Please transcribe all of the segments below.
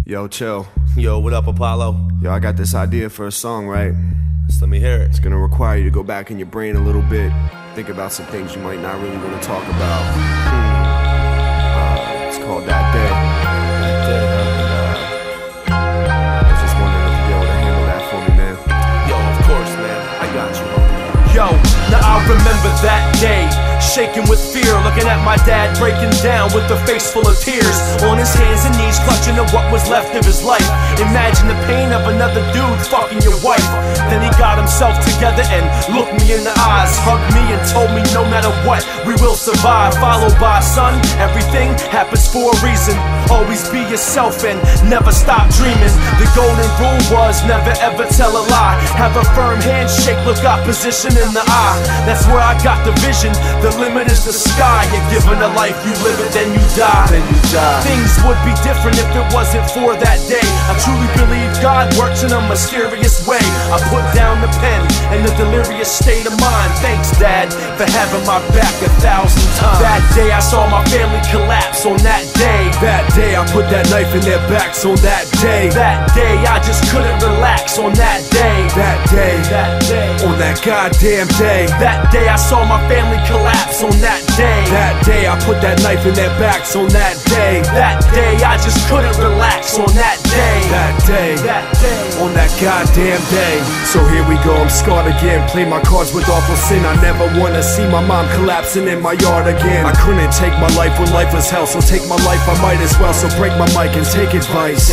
Yo, chill. Yo, what up, Apollo? Yo, I got this idea for a song, right? Just let me hear it. It's gonna require you to go back in your brain a little bit. Think about some things you might not really want to talk about. It's called That Day. I was just wondering if you'd be able to handle that for me, man. Yo, of course, man. I got you. Yo, now I remember that day, shaking with fear, looking at my dad breaking down with a face full of tears, on his hands and knees clutching at what was left of his life. Imagine the pain of another dude fucking your wife. Then he got himself together and looked me in the eyes, hugged me and told me no matter what, we will survive. Followed by, son, everything happens for a reason. Always be yourself and never stop dreaming. The golden rule was never ever tell a lie. Have a firm handshake, look opposition in the eye. That's where I got the vision. The limit is the sky. You're given a life, you live it, then you die. Things would be different if it wasn't for that day. I truly believe God works in a mysterious way. I put down the pen in a delirious state of mind. Thanks, Dad, for having my back 1,000 times. That day I saw my family collapse. On that day, I put that knife in their backs. On that day, I just couldn't relax. On that day, on that goddamn day, that day I saw my family collapse. On that day, I put that knife in their backs. On that day, I just couldn't relax. On that day, on that goddamn day. So here we go, I'm scarred again. Play my cards with awful sin. I never wanna see my mom collapsing in my yard again. I couldn't take my life when life was hell, so take my life I might as well. So break my mic and take advice.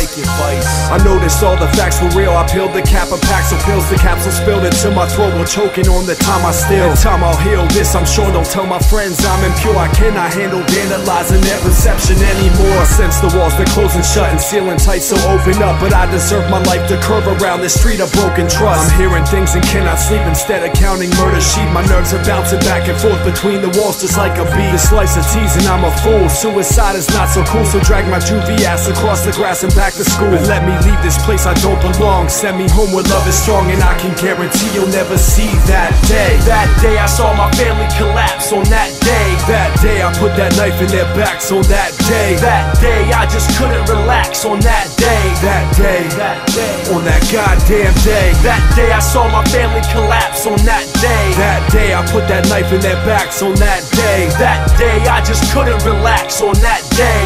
I noticed all the facts were real. I peeled the cap of packs of pills. The capsule spilled into my throat while choking on the time I still. In time I'll heal this, I'm sure. Don't tell my friends I'm impure. I cannot handle vandalizing their perception anymore. I sense the walls, they're closing shut and sealing tight, so open up. But I deserve my life to curve around this street of broken trust. I'm hearing things and cannot sleep. Instead of counting murder sheep, my nerves are bouncing back and forth between the walls just like a bee. This life's a tease and I'm a fool. Suicide is not so cool, so drag my juvie ass across the grass and back to school. And let me leave this place I don't belong. Send me home where love is strong, and I can guarantee you'll never see that day. That day I saw my family collapse. On that day, I put that knife in their backs. On that day, I just couldn't relax. On that day, on that goddamn day, that day I saw my family collapse. On that day, I put that knife in their backs. On that day, I just couldn't relax. On that day,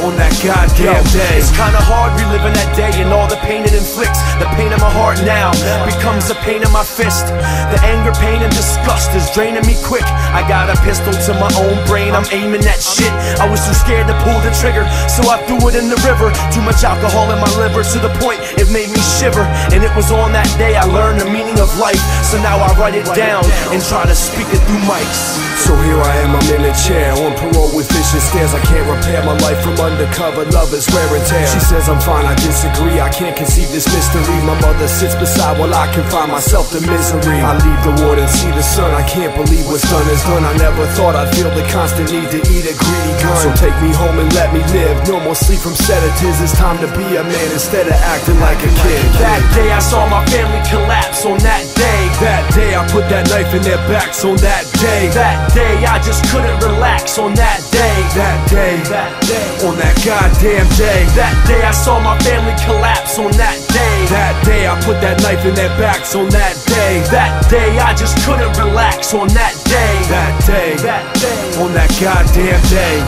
on that goddamn day. It's kinda hard reliving that day and all the pain it inflicts. The pain in my heart now becomes a pain in my fist. The anger, pain, and disgust is draining me quick. I got a pistol to my own brain, I'm aiming that shit. I was too scared to pull the trigger, so I threw it in the river. Too much alcohol in my liver to the point it made me shiver. And it was on that day I learned the meaning of life. So now I write it down and try to speak it through mics. So here I am, I'm in a chair, on parole with vicious stares. I can't repair my life from undercover lovers, wear and tear. She says I'm fine, I disagree, I can't conceive this mystery. My mother sits beside while I confine myself to misery. I leave the ward and see the sun, I can't believe what's done is done. I never thought I'd feel the constant need to eat a greedy gun. So take me home and let me live, no more sleep from sedatives. It's time to be a man instead of acting like a kid. That day I saw my family collapse. On that day, I put that knife in their backs. On that day, I just couldn't relax. On that day, on that goddamn day, that day I saw my family collapse. On that day, I put that knife in their backs. On that day, I just couldn't relax. On that day, on that goddamn day.